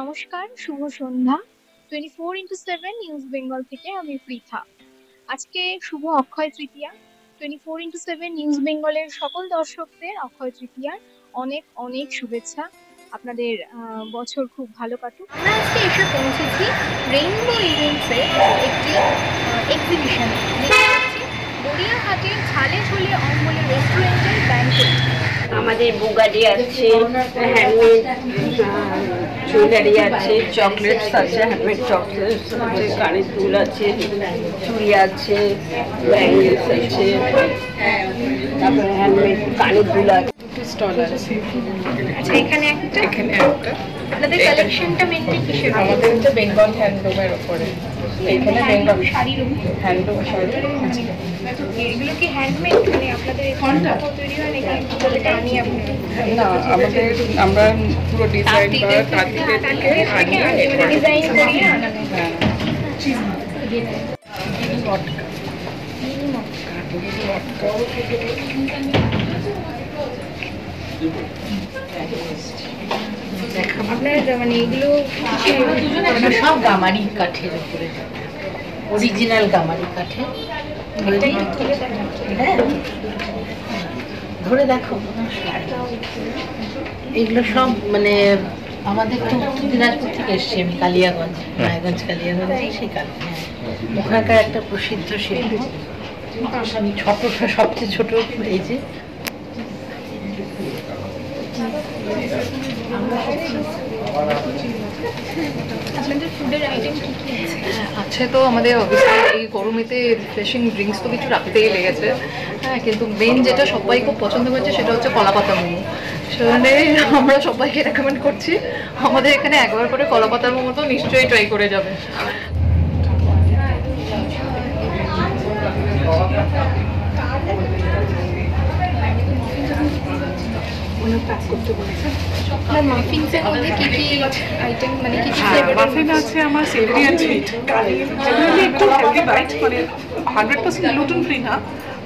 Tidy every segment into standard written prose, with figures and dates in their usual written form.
নমস্কার, শুভ সন্ধ্যা। 24x7 news Bengal থেকে আমি পৃথা। আজকে শুভ অক্ষয় তৃতীয়া। 24x7 নিউজ বেঙ্গলের সকল দর্শকদের অক্ষয় তৃতীয়ার অনেক অনেক শুভেচ্ছা। আপনাদের বছর খুব ভালো কাটুক। আমরা আজকে এসে পৌঁছেছি রেইনবো ইভেন্টসের একটি এক্সিবিশনে। দেখতে পাচ্ছি গড়িয়াহাটের ঝালে ঝোলে অম্বলে রেস্টুরেন্টের ব্যাংকোয়েট। আমাদের বুগাডি আছে, হ্যান্ডমেড জুয়েলারি আছে, চকলেটস আছে, হ্যান্ডমেড চকলেটস আছে, কানের দুল আছে, চুড়ি আছে, ব্যাঙ্গলস আছে, তারপরে হ্যান্ডমেড কানের দুল আছে। স্টল আছে। আচ্ছা, এখানে একটা আপনাদের এটা কালেকশনটা মেনলি কিসের? আমাদের হচ্ছে বেঙ্গল হ্যান্ডলুমের উপরে। এখানে বেঙ্গল শাড়ির উপর। হ্যান্ডলুম শাড়ি। এগুলো কি হ্যান্ডমেড, মানে আপনাদের এখানে তৈরি হয় নাকি আনি আপনি? না, আমরা পুরো ডিজাইন বা তাঁতিদের থেকে আনিয়ে ডিজাইন করিয়ে আনানো। হ্যাঁ। আপনার মানে এগুলো সব গামারি কাঠের উপরে, অরিজিনাল গামারি কাঠের। হ্যাঁ, ধরে দেখো, এগুলো সব মানে আমাদের তো উত্তর দিনাজপুর থেকে এসছি আমি, কালিয়াগঞ্জ, মায়াগঞ্জ কালিয়াগঞ্জ, সেই কালে। ওখানকার একটা প্রসিদ্ধ শিল্প। ছোটটা সবচেয়ে ছোট এই যে আপনাদের ফুডের আইটেম কি কি আছে? আছে তো আমাদের অবভিয়াসলি এই গরমেতে রিফ্রেশিং ড্রিঙ্কস তো কিছু রাখতেই লেগেছে। হ্যাঁ, কিন্তু মেন যেটা সবাই খুব পছন্দ করেছে সেটা হচ্ছে কলাপাতা মোমো। সেখানে আমরা সবাইকে রেকমেন্ড করছি আমাদের এখানে একবার করে কলাপাতা মোমো তো নিশ্চয়ই ট্রাই করে যাবে। আপনার মাফিনসের মধ্যে কি কি আইটেম, মানে কি কি ফ্লেভার? মাফিন আছে আমার সেভরি অ্যান্ড সুইট, জেনারেলি একটু হেলদি বাইট, মানে 100% গ্লুটেন ফ্রি না,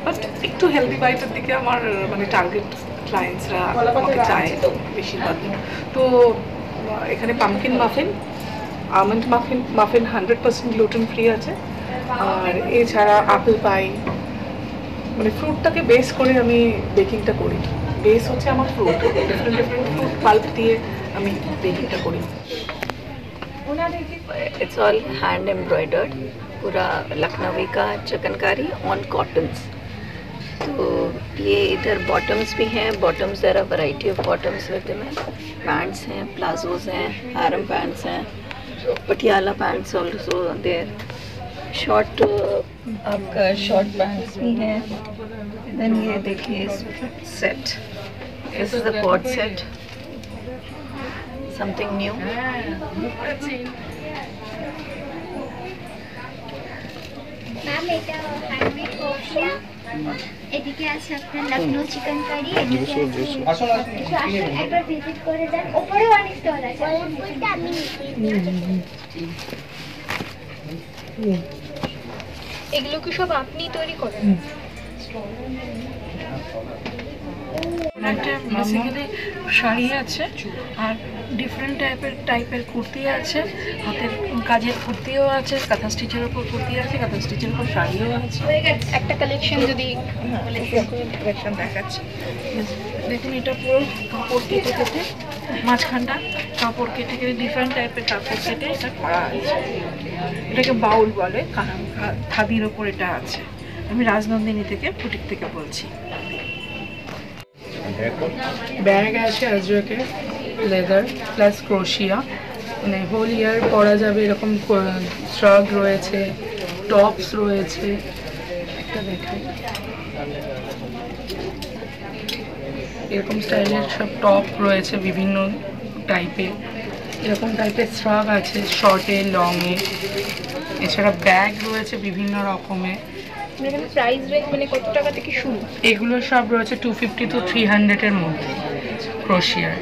বাট একটু হেলদি বাইটের দিকে আমার মানে টার্গেট ক্লায়েন্টসরা আমাকে চায় বেশিরভাগ। তো এখানে pumpkin muffin, almond muffin 100% gluten free আছে। আর এছাড়া আপেল পাই, মানে ফ্রুটটাকে বেস করে আমি বেকিংটা করি। বেস হচ্ছে আমার ফ্রুট, ডিফারেন্ট ফ্রুট পাল্প দিয়ে আমি বেকিংটা করি। इट्स ऑल हैंड एम्ब्रॉयडर्ड, पूरा लखनवी का चिकनकारी ऑन कॉटन्स। तो ये इधर बॉटम्स भी हैं, bottoms there are variety of bottoms with में, पैंट्स हैं, प्लाजोज हैं, हैरम पैंट्स हैं, Patiala pants also there, short आपका शॉर्ट पैंट्स भी हैं। देन ये देखिए set, this is the coat set, something new. Ma'am এটা হ্যান্ডমেড কফিয়া, এদিকে আছে আপনার লখনৌ চিকেন কারি, এদিকে আছে একবার ভিজিট করে যান, উপরে অনেক স্টল আছে। ওইটা আমি এগুলো কি সব আপনি তৈরি করেন? একটা বেসিক্যালি শাড়ি আছে, আর ডিফারেন্ট টাইপের কুর্তি আছে, হাতের কাজের কুর্তিও আছে, কাঁথা স্টিচের ওপর কুর্তি আছে, কাঁথা স্টিচের ওপর শাড়িও আছে। একটা কালেকশন যদি কালেকশন দেখাচ্ছি, দেখুন এটা পুরো কাপড় কেটে কেটে, মাঝখানটা কাপড় কেটে কেটে ডিফারেন্ট টাইপের কাপড় কেটে এটা করা আছে। এটাকে বাউল বলে, খাদির ওপর এটা আছে। আমি রাজনন্দিনী থেকে, বুটিক থেকে বলছি। ব্যাগ আছে আজরাকে, লেদার প্লাস ক্রোশিয়া, মানে হোল ইয়ার পরা যাবে এরকম। শ্রাগ রয়েছে, টপস রয়েছে, একটা দেখাই, এরকম স্টাইলের সব টপ রয়েছে বিভিন্ন টাইপের, এরকম টাইপের শ্রাগ আছে শর্টে লংয়ে। এছাড়া ব্যাগ রয়েছে বিভিন্ন রকমের। এখানে প্রাইস রেঞ্জ মানে কত টাকা থেকে শুরু? এগুলো সব রয়েছে 250 to 300-এর মধ্যে। ক্রোশিয়ার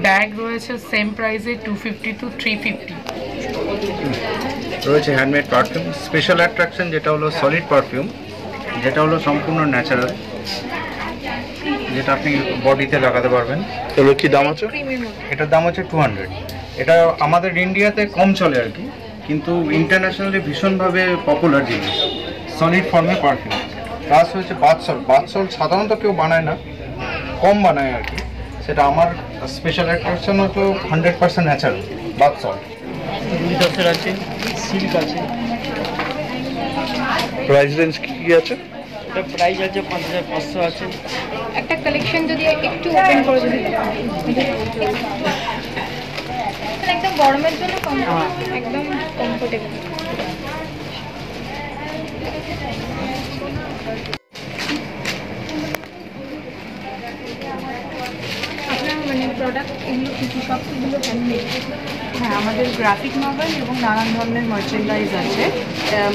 ব্যাগ রয়েছে সেম প্রাইসে 250 to 350। রয়েছে হ্যান্ডমেড পারফিউম, স্পেশাল অ্যাট্রাকশন যেটা হলো সলিড পারফিউম, যেটা হলো সম্পূর্ণ ন্যাচারাল, যেটা আপনি বডিতে লাগাতে পারবেন। এগুলো কি দাম আছে? ক্রিমের মধ্যে এটার দাম হচ্ছে 200। এটা আমাদের ইন্ডিয়াতে কম চলে আর কি, কিন্তু ইন্টারন্যাশনালি ভীষণভাবে পপুলার জিনিস, সলিড ফর্মে পারফিউম। প্লাস হচ্ছে বাথ সল্ট সাধারণত কেউ বানায় না, কম বানায় আর কি। সেটা আমার স্পেশাল অ্যাট্রাকশন হলো 100% ন্যাচারাল বাথ সল্ট। দুই আছে, সিল্ক আছে। প্রাইস রেঞ্জ কি আছে? এটা প্রাইস আছে 5500 আছে। একটা কালেকশন যদি একটু ওপেন করে যদি একদম গরমের জন্য একদম কমফোর্টেবল। আপনার মানে প্রোডাক্ট এগুলো কিছু সবগুলো হ্যান্ডমেড? হ্যাঁ, আমাদের গ্রাফিক নভেল এবং নানান ধরনের মার্চেন্ডাইজ আছে।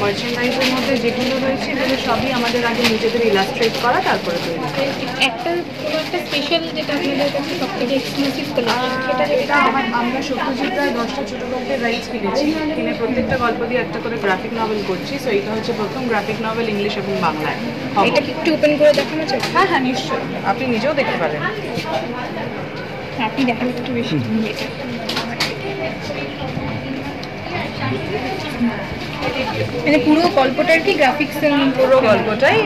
মার্চেন্ডাইজের মধ্যে যেগুলো রয়েছে এগুলো সবই আমাদের আগে নিজেদের ইলাস্ট্রেট করা, তারপরে তৈরি। একটা স্পেশাল যেটা আপনাদের কাছে সবথেকে এক্সক্লুসিভ কালেকশন, এটা আমরা সত্যজিৎ রায় 10টা ছোটো গল্পের রাইটস কিনেছি, কিনে প্রত্যেকটা গল্প দিয়ে একটা করে গ্রাফিক নভেল করছি। সো এটা হচ্ছে প্রথম গ্রাফিক নভেল ইংলিশ এবং বাংলায়। এটা কি একটু ওপেন করে দেখানো যাবে? হ্যাঁ হ্যাঁ, নিশ্চয়ই, আপনি নিজেও দেখতে পারেন। আপনি দেখালে একটু বেশি। মানে পুরো গল্পটার কি গ্রাফিক্সের? পুরো গল্পটাই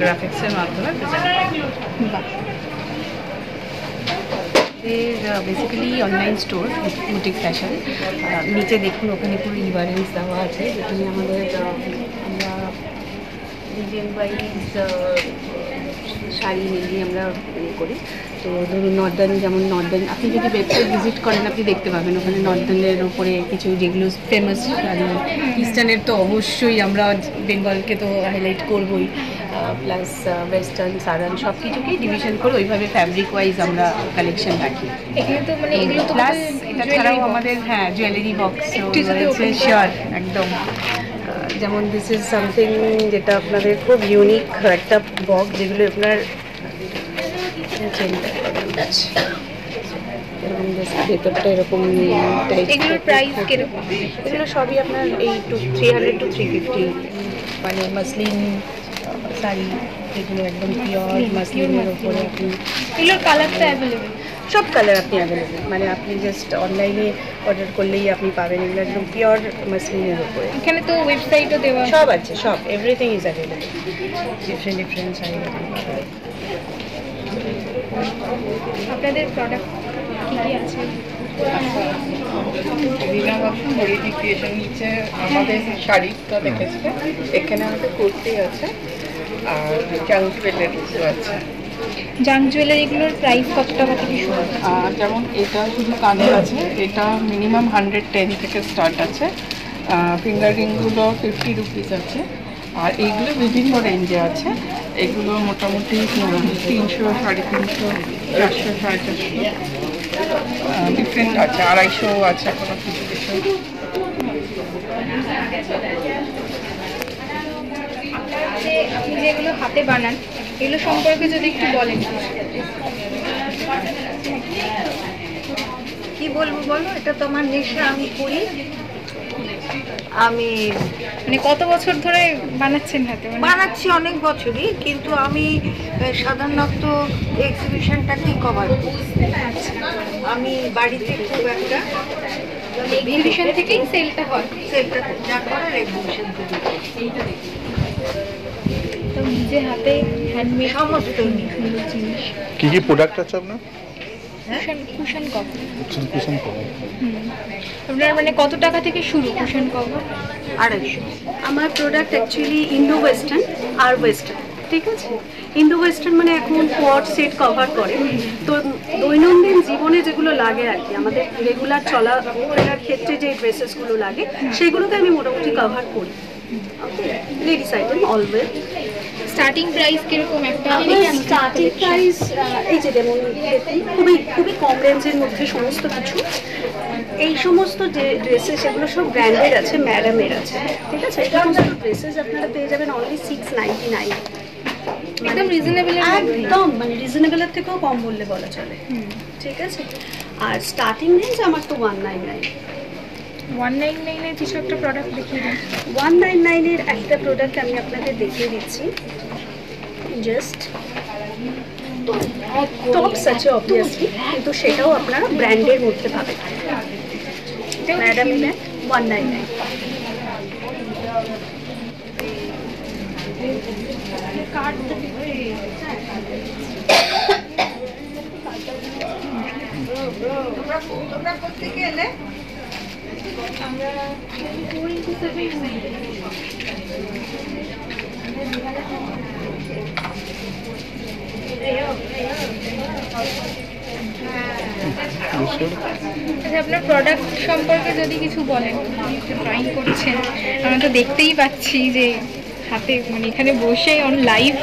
গ্রাফিক্সের মাধ্যমে basically online store boutique fashion. নিচে দেখুন, ওখানে পুরো ইভারেন্স দেওয়া আছে, যেখানে আমাদের আমরা রিজিয়ন ওয়াইজ শাড়ি মেনলি আমরা করি। তো ধরুন নর্দার্ন, যেমন নর্দার্ন আপনি যদি ওয়েবসাইট ভিজিট করেন আপনি দেখতে পাবেন ওখানে নর্দার্নের ওপরে কিছু যেগুলো ফেমাস শাড়ি। ইস্টার্নের তো অবশ্যই আমরা বেঙ্গলকে তো হাইলাইট করবই, প্লাস ওয়েস্টার্ন সাদার্ন সব কিছুকেই ডিভিশন করে ওইভাবে ফ্যাব্রিক ওয়াইজ আমরা কালেকশন রাখি। এখানে তো মানে এগুলো তো প্লাস এটা ছাড়াও আমাদের হ্যাঁ জুয়েলারি বক্স রয়েছে। শিওর, একদম। যেমন দিস ইজ সামথিং যেটা আপনাদের খুব ইউনিক একটা বক্স, যেগুলো আপনার এরকম ভেতরটা এরকম টাইপ। এগুলোর প্রাইস কিরকম? এগুলো সবই আপনার এই 300 to 350, মানে মাসলিন শাড়ি, যেগুলো একদম পিওর মাসলিনের উপরে। আপনি এগুলোর কালারটা অ্যাভেলেবেল? সব কালার আপনি অ্যাভেলেবেল, মানে আপনি জাস্ট অনলাইনে অর্ডার করলেই আপনি পাবেন। এগুলো একদম পিওর মাসলিনের উপরে। এখানে তো ওয়েবসাইটও দেওয়া? সব আছে, সব everything is available. Different sari আপনাদের প্রোডাক্ট কী কী আছে? নিচে আমাদের শাড়িটা দেখেছে, এখানে আমাদের কুর্তি আছে আর জাঙ্ক জুয়েলারিসও আছে। জাঙ্ক জুয়েলারিগুলোর প্রাইস কত টাকা থেকে শুরু? যেমন এটা শুধু কানের আছে, এটা মিনিমাম 110 থেকে স্টার্ট আছে। ফিঙ্গার রিংগুলো 50 রুপিস আছে। আর এইগুলো বিভিন্ন রেঞ্জে আছে। এগুলো মোটামুটি 300, 350, 400, 450 ডিফারেন্ট আছে। 250 আছে কোনো কিছু কিছু। আপনি যেগুলো হাতে বানান এগুলো সম্পর্কে যদি একটু বলেন। কি বলবো বলো, এটা তো আমার নেশা, আমি করি। আমি মানে কত বছর ধরে বানাচ্ছেন হাতে? বানাচ্ছি অনেক বছরই, কিন্তু আমি সাধারণত এক্সিবিশনটাকেই কভার করি। আমি বাড়িতে খুব একটা এক্সিবিশন থেকেই সেলটা হয়? সেলটা যা করার এক্সিবিশন থেকে। তো নিজে হাতে হ্যান্ডমেড সমস্ত জিনিস। কি কি প্রোডাক্ট আছে আপনার? Cushion cover. Cushion cover. আপনার মানে কত টাকা থেকে শুরু কুশন কভার? 250। আমার প্রোডাক্ট অ্যাকচুয়ালি ইন্দো ওয়েস্টার্ন আর ওয়েস্টার্ন, ঠিক আছে? ইন্দো ওয়েস্টার্ন মানে এখন কোয়ার্ড সেট কভার করে। তো দৈনন্দিন জীবনে যেগুলো লাগে আর কি, আমাদের রেগুলার চলাফেরার ক্ষেত্রে যে ড্রেসেসগুলো লাগে সেগুলোকে আমি মোটামুটি কভার করি। Ladies item always. Starting price কিরকম? একটা স্টার্টিং প্রাইস এই যে যেমন খুবই খুবই কম রেঞ্জের মধ্যে সমস্ত কিছু। এই সমস্ত যে ড্রেসেস সেগুলো সব ব্র্যান্ডেড আছে, ম্যাডামের আছে, ঠিক আছে? এই সমস্ত ড্রেসেস আপনারা পেয়ে যাবেন অনলি 699। একদম রিজনেবল, একদম মানে রিজনেবলের থেকেও কম বললে বলা চলে, ঠিক আছে? আর স্টার্টিং রেঞ্জ আমার তো 199। 199 এর কিছু একটা প্রোডাক্ট দেখিয়ে দিন। 199 এর একটা প্রোডাক্ট আমি আপনাদের দেখিয়ে দিচ্ছি। জাস্ট টপস আছে অবভিয়াসলি, কিন্তু সেটাও আপনারা ব্র্যান্ডের মধ্যে পাবেন। ম্যাডাম 199। আপনার প্রোডাক্ট সম্পর্কে যদি কিছু বলেন, ড্রয়িং করছেন, আমরা তো দেখতেই পাচ্ছি যে হাতে মানে এখানে বসে অন লাইভ।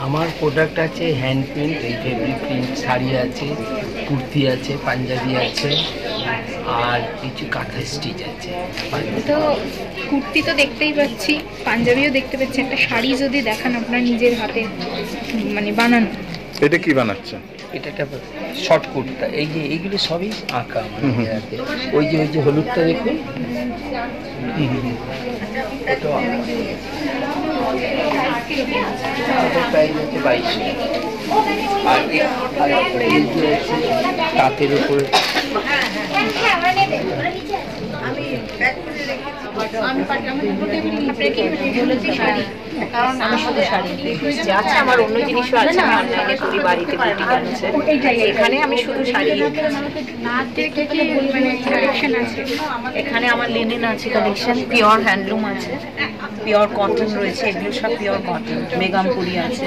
আমার প্রোডাক্ট আছে হ্যান্ড প্রিন্ট, এই ফেব্রিক প্রিন্ট শাড়ি আছে, কুর্তি আছে, পাঞ্জাবি আছে, আর কিছু কাঁথা স্টিচ আছে। তো কুর্তি তো দেখতেই পাচ্ছি, পাঞ্জাবিও দেখতে পাচ্ছি, একটা শাড়ি যদি দেখান আপনার নিজের হাতে মানে বানানো। এটা কি বানাচ্ছেন? এটা একটা শর্ট কুর্তা, এই যে এইগুলো সবই আঁকা আমার নিজের হাতে। ওই যে হলুদটা দেখুন, এটা প্রাইস হচ্ছে 2200। আর এই যে আছে তাঁতের উপর, কারণ আমি শুধু শাড়ি আছে, আমার অন্য জিনিসও আছে, আমি অনলাইনে করি, বাড়িতে বুটিক আছে, এখানে আমি শুধু শাড়ি। এখানে আমার লিনেন আছে কালেকশন, পিওর হ্যান্ডলুম আছে, পিওর কটন রয়েছে, এগুলো সব পিওর কটন। বেগমপুরি আছে,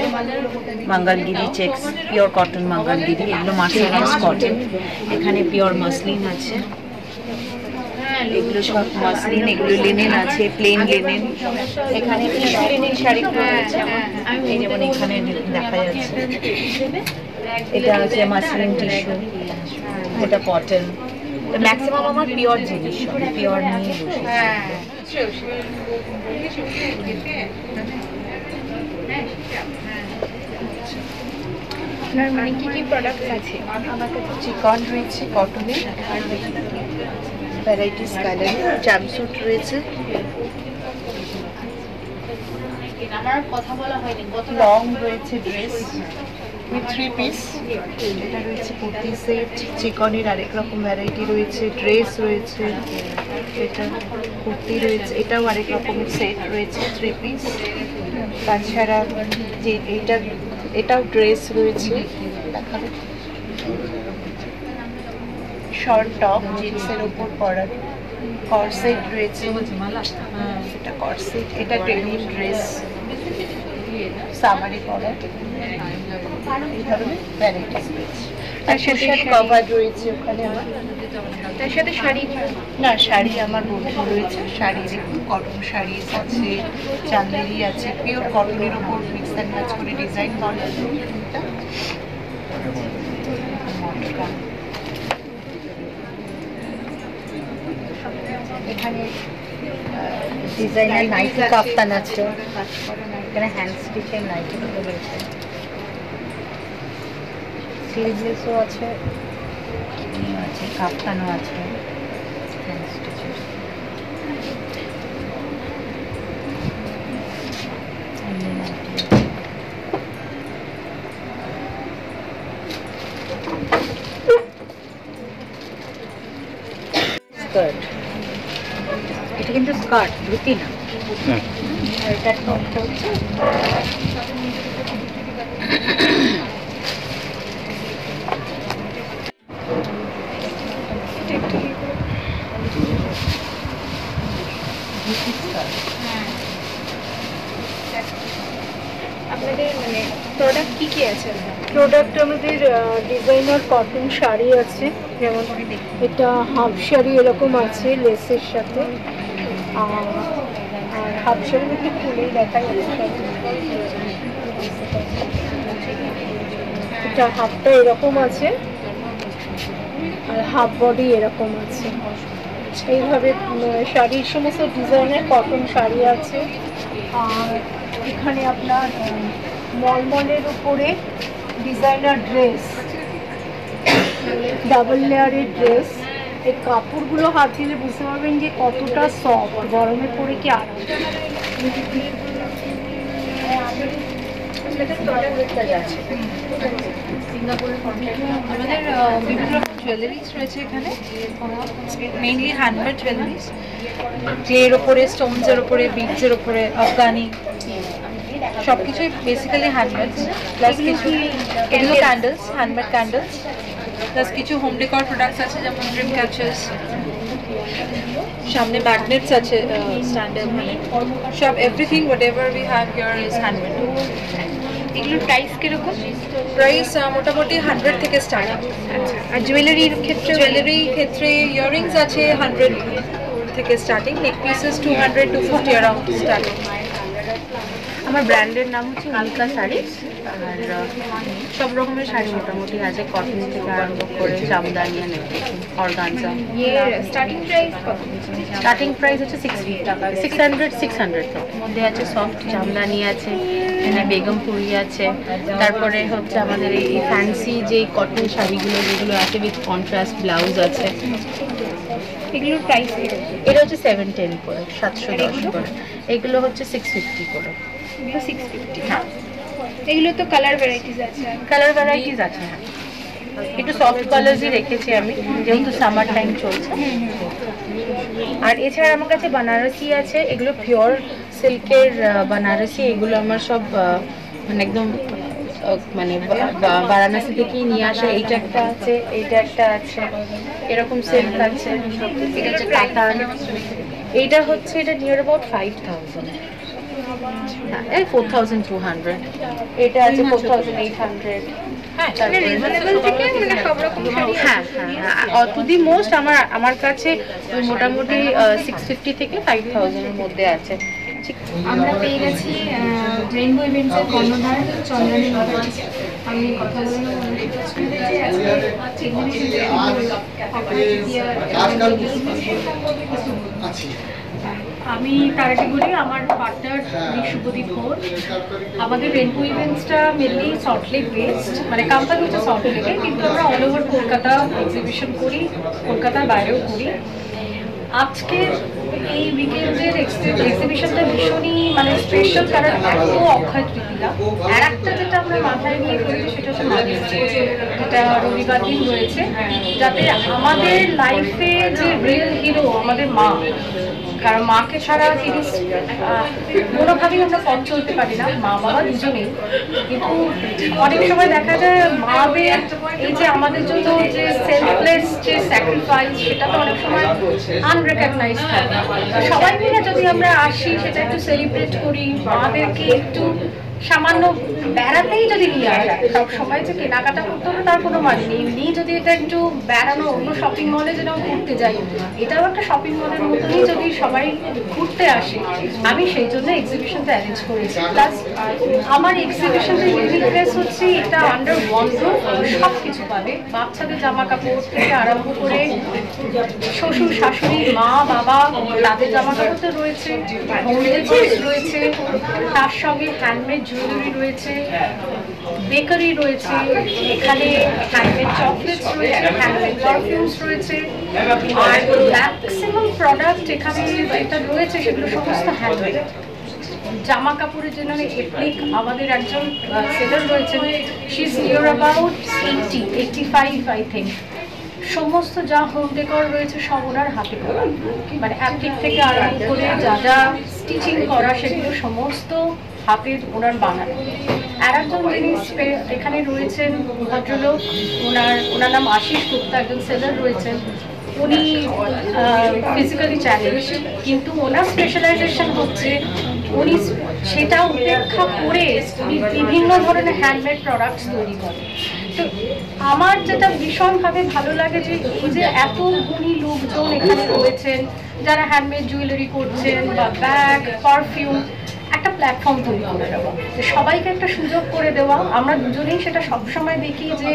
মাঙ্গলগিরি চেক্স, পিওর কটন মাঙ্গলগিরি, এগুলো মার্সেলাইজ কটন। এখানে পিওর মাসলিন আছে, এগুলো সব মাসলিন, এগুলো লিনেন আছে, প্লেন লিনেন। এখানে টিস্যু লিনেন শাড়িগুলো রয়েছে আমার, এই যেমন এখানে দেখা যাচ্ছে, এটা আছে মাসলিন টিস্যু, এটা কটন। ম্যাক্সিমাম আমার পিওর জিনিস, পিওর নিয়ে আপনার মানে কি কি প্রোডাক্ট আছে? আমার কাছে চিকন রয়েছে কটনের, ভ্যারাইটিস কালার, জাম্পস্যুট রয়েছে, আমার কথা বলা হয়নি, লং রয়েছে ড্রেস উইথ 3 পিস, এটা রয়েছে কুর্তি সেট, চিকনের আরেক রকম ভ্যারাইটি রয়েছে, ড্রেস রয়েছে, এটা কুর্তি রয়েছে, এটাও আরেক রকমের সেট রয়েছে 3 পিস। তাছাড়া যে এটাও ড্রেস রয়েছে, দেখাবে শর্ট টপ জিন্সের উপর পরার, কর্সেট রয়েছে, এটা কর্সেট, এটা টেবিল ড্রেস, সামারি পরা, এই ধরনের ভ্যারাইটিস রয়েছে। তার সাথে কভার রয়েছে ওখানে আমার, তার সাথে শাড়ি না শাড়ি আমার বন্ধু রয়েছে, শাড়ি দেখুন কটন শাড়ি আছে, চান্দেরি আছে, পিওর কটনের উপর মিক্স অ্যান্ড ম্যাচ করে ডিজাইন করা। এখানে ডিজাইনার নাইটি কাফতান আছে, এখানে হ্যান্ড স্টিচের নাইটিগুলো রয়েছে, স্লিভলেসও আছে, কাফতানও আছে হ্যান্ড স্টিচের। স্কার্ট, এটা কিন্তু স্কার্ট, ধুতি না। আর এটা টপটা হচ্ছে আপনাদের মানে প্রোডাক্ট কি কি আছে? প্রোডাক্ট আমাদের ডিজাইনার কটন শাড়ি আছে, যেমন এটা হাফ শাড়ি এরকম আছে লেসের সাথে, আর হাফ শাড়ির একটু খুলেই দেখা যাচ্ছে, এটা হাফটা এরকম আছে আর হাফ বডি এরকম আছে। এইভাবে শাড়ির সমস্ত ডিজাইনের কটন শাড়ি আছে। আর এখানে আপনার মলমলের উপরে ডিজাইনার ড্রেস, ডাবল লেয়ারের ড্রেস, এই কাপড়গুলো হাত দিলে বুঝতে পারবেন যে কতটা সফট, গরমে পরে কি আরাম। সিঙ্গাপুরের আমাদের বিভিন্ন জুয়েলারিজ রয়েছে এখানে, মেইনলি হ্যান্ডমেড জুয়েলারিজ, ক্লের ওপরে, স্টোনসের ওপরে, বিডসের ওপরে, আফগানি, সব কিছুই বেসিক্যালি হ্যান্ডমেড। প্লাস কিছু এগুলো ক্যান্ডেলস, হ্যান্ডমেড ক্যান্ডেলস, প্লাস কিছু হোম ডেকর প্রোডাক্টস আছে যেমন ড্রিম ক্যাচার্স, সামনে ম্যাগনেটস আছে স্ট্যান্ডে, মানে সব everything what ever we have here is handmade. এগুলোর প্রাইস কিরকম? প্রাইস মোটামুটি 100 থেকে স্টার্ট। আচ্ছা, আর জুয়েলারির ক্ষেত্রে? জুয়েলারির ক্ষেত্রে ইয়াররিংস আছে 100 থেকে starting, neck pieces 200 to 50 around starting. আমার ব্র্যান্ডের নাম হচ্ছে আলকা শাড়িজ, আর সব রকমের শাড়ি মোটামুটি আছে, কটন থেকে আরম্ভ করে জামদানি, অর্গানজা। স্টার্টিং প্রাইস কত? স্টার্টিং প্রাইস হচ্ছে 600 মধ্যে আছে। সফট জামদানি আছে, এখানে বেগমপুরি আছে, তারপরে হচ্ছে আমাদের এই ফ্যান্সি যে কটন শাড়িগুলো যেগুলো আছে উইথ কন্ট্রাস্ট ব্লাউজ আছে। এগুলোর প্রাইস? এটা হচ্ছে 710 করে, 710 করে। এগুলো হচ্ছে 650 করে। 650। হ্যাঁ, এগুলো তো কালার ভ্যারাইটিস আছে? কালার ভ্যারাইটিস আছে, হ্যাঁ। একটু সফট কালার্সই রেখেছি আমি, যেহেতু সামার টাইম চলছে। আর এছাড়া আমার কাছে বানারসি আছে, এগুলো পিওর সিল্কের বানারসি। এগুলো আমার সব মানে একদম মানে বারাণসী থেকেই নিয়ে আসা। এইটা একটা আছে, এইটা একটা আছে, এরকম সিল্ক আছে। এটা হচ্ছে কাতান, এইটা হচ্ছে এটা নিয়ার অ্যাবাউট 5000, 4200। এটা আছে 4800। হ্যাঁ, টু দি মোস্ট আমার কাছে মোটামুটি 650 থেকে 5000 এর মধ্যে আছে। আমরা পেয়ে গেছি রেইনবো ইভেন্টসের কর্ণধার চন্দ্রানী মুখার্জি। আমি কথা বলবো আমি তার আগে বলি, আমার পার্টনার শুভদীপ ঘোষ। আমাদের রেনবো ইভেন্টসটা মেনলি সল্টলেক বেসড, মানে কোম্পানি হচ্ছে সল্টলেকে, কিন্তু আমরা অল ওভার কলকাতা এক্সিবিশন করি, কলকাতার বাইরেও করি। আজকের এই উইকেন্ডের এক্সিবিশনটা ভীষণই মানে স্পেশাল, কারণ এত অক্ষয় তৃতীয়া। আর একটা যেটা আমরা মাথায় নিয়ে করেছি সেটা হচ্ছে মাদের ডে, যেটা রবিবার দিন রয়েছে, যাতে আমাদের লাইফে যে রিয়েল হিরো আমাদের মা, কারণ মাকে ছাড়া জিনিস কোনোভাবেই আমরা পথ চলতে পারি না, মা বাবা দুজনেই। কিন্তু অনেক সময় দেখা যায় মাদের এই যে আমাদের জন্য যে সেলফলেস যে স্যাক্রিফাইস, সেটা তো অনেক সময় আনরেকগনাইজ থাকে। সবাই মিলে যদি আমরা আসি, সেটা একটু সেলিব্রেট করি, মাদেরকে একটু সামান্য বেড়াতেই যদি নিয়ে আসা, সব সময় যে কেনাকাটা করতে হবে তার কোনো মানে নেই। এমনি যদি এটা একটু বেড়ানো, অন্য শপিং মলে যেন ঘুরতে যাই, এটাও একটা শপিং মলের মতনই যদি সবাই ঘুরতে আসে, আমি সেই জন্য এক্সিবিশনটা অ্যারেঞ্জ করেছি। প্লাস আমার এক্সিবিশনের ইউনিকনেস হচ্ছে এটা আন্ডার ওয়ান রুফ সব কিছু পাবে, বাচ্চাদের জামা কাপড় থেকে আরম্ভ করে শ্বশুর শাশুড়ি, মা বাবা, তাদের জামা কাপড় তো রয়েছে, হোম ডেকোরস রয়েছে, তার সঙ্গে হ্যান্ডমেড জুয়েলারি রয়েছে, বেকারি রয়েছে, এখানে হ্যান্ডমেড চকলেটস রয়েছে, হ্যান্ডমেড পারফিউমস রয়েছে। আর ম্যাক্সিমাম প্রোডাক্ট এখানে যেটা রয়েছে সেগুলো সমস্ত হ্যান্ডমেড। জামা কাপড়ের জন্য এথনিক আমাদের একজন সেলার রয়েছেন, she is near about 85 I think. সমস্ত যা হোম ডেকর রয়েছে সব ওনার হাতে করা, মানে অ্যাপ্লিক থেকে আরম্ভ করে যা যা স্টিচিং করা সেগুলো সমস্ত হাতের ওনার বানানো। আর একজন যিনি এখানে রয়েছেন ভদ্রলোক, ওনার নাম আশিস গুপ্তা, একজন সেলার রয়েছেন। উনি ফিজিক্যালি চ্যালেঞ্জ, কিন্তু ওনার স্পেশালাইজেশন হচ্ছে উনি সেটা উপেক্ষা করে বিভিন্ন ধরনের হ্যান্ডমেড প্রোডাক্টস তৈরি করেন। তো আমার যেটা ভীষণভাবে ভালো লাগে যে এই যে এত গুণী লোকজন এখানে রয়েছেন যারা হ্যান্ডমেড জুয়েলারি করছেন বা ব্যাগ, পারফিউম, একটা প্ল্যাটফর্ম তৈরি করে দেওয়া, সবাইকে একটা সুযোগ করে দেওয়া। আমরা দুজনেই সেটা সবসময় দেখি যে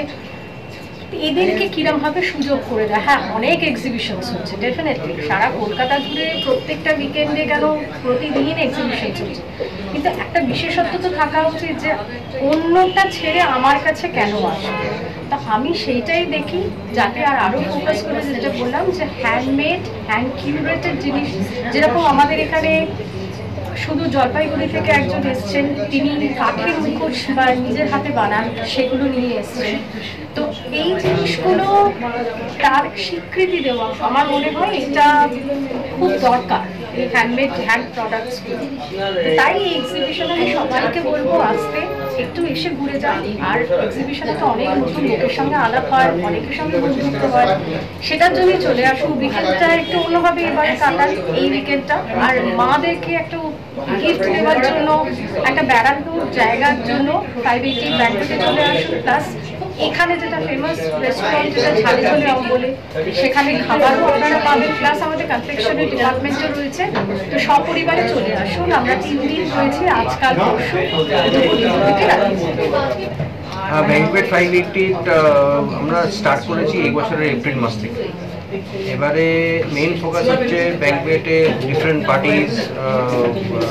এদেরকে কিরমভাবে সুযোগ করে দেয়। হ্যাঁ, অনেক এক্সিবিশনস হচ্ছে ডেফিনেটলি, সারা কলকাতা জুড়ে প্রত্যেকটা উইকেন্ডে কেন প্রতিদিন এক্সিবিশন চলছে, কিন্তু একটা বিশেষত্ব তো থাকা উচিত যে অন্যটা ছেড়ে আমার কাছে কেন আসবে। তা আমি সেইটাই দেখি, যাতে আর আরও ফোকাস করে যেটা বললাম যে হ্যান্ডমেড, হ্যান্ড কিউরেটেড জিনিস, যেরকম আমাদের এখানে শুধু জলপাইগুড়ি থেকে একজন এসছেন, তিনি কাঠের মুখোশ বা নিজের হাতে বানান, সেগুলো নিয়ে এসছেন। তো এই জিনিসগুলো তার স্বীকৃতি দেওয়া আমার মনে হয় এটা খুব দরকার, এই হ্যান্ডমেড হ্যান্ড প্রোডাক্টসগুলো। তাই এই এক্সিবিশনে আমি সবাইকে বলবো আসতে, একটু এসে ঘুরে যান। আর এক্সিবিশনে তো অনেক নতুন লোকের সঙ্গে আলাপ হয়, অনেকের সঙ্গে বন্ধুত্ব হয়, সেটার জন্যই চলে আসুন। উইকেন্ডটা একটু অন্যভাবে এবারে কাটান এই উইকেন্ডটা। আর মাদেরকে একটু গিফট দেওয়ার জন্য, একটা বেড়ানোর জায়গার জন্য 580 ব্যাংককে চলে আসুন। প্লাস এখানে যেটা ফেমাস রেস্টুরেন্ট, যেটা ঝালে ঝোলে বলে, সেখানে খাবারও আপনারা পাবেন। প্লাস আমাদের কনফেকশনারি ডিপার্টমেন্টও রয়েছে। তো সপরিবারে চলে আসুন, আমরা 3 দিন রয়েছে, আজকাল পরশু থেকে রাখি। ব্যাংকুয়েট 580 আমরা স্টার্ট করেছি এই বছরের এপ্রিল মাস থেকে। এবারে মেইন ফোকাস হচ্ছে ব্যাংকুয়েটে ডিফারেন্ট পার্টিস,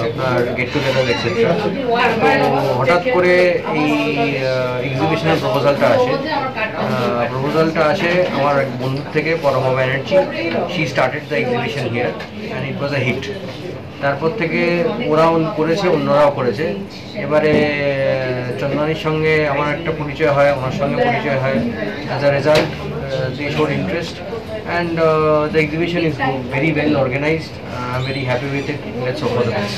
আপনার গেট টুগেদার এক্সেট্রা। তো হঠাৎ করে এই এক্সিবিশনের প্রপোজালটা আসে আমার এক বন্ধুর থেকে, Parama Banerjee. She started the exhibition here and it was a hit. তারপর থেকে ওরাও করেছে, অন্যরাও করেছে। এবারে চন্দনির সঙ্গে আমার একটা পরিচয় হয়, ওনার সঙ্গে পরিচয় হয়। As a result they showed interest, and the exhibition is very well organized. I'm very happy with it. Let's hope for the best.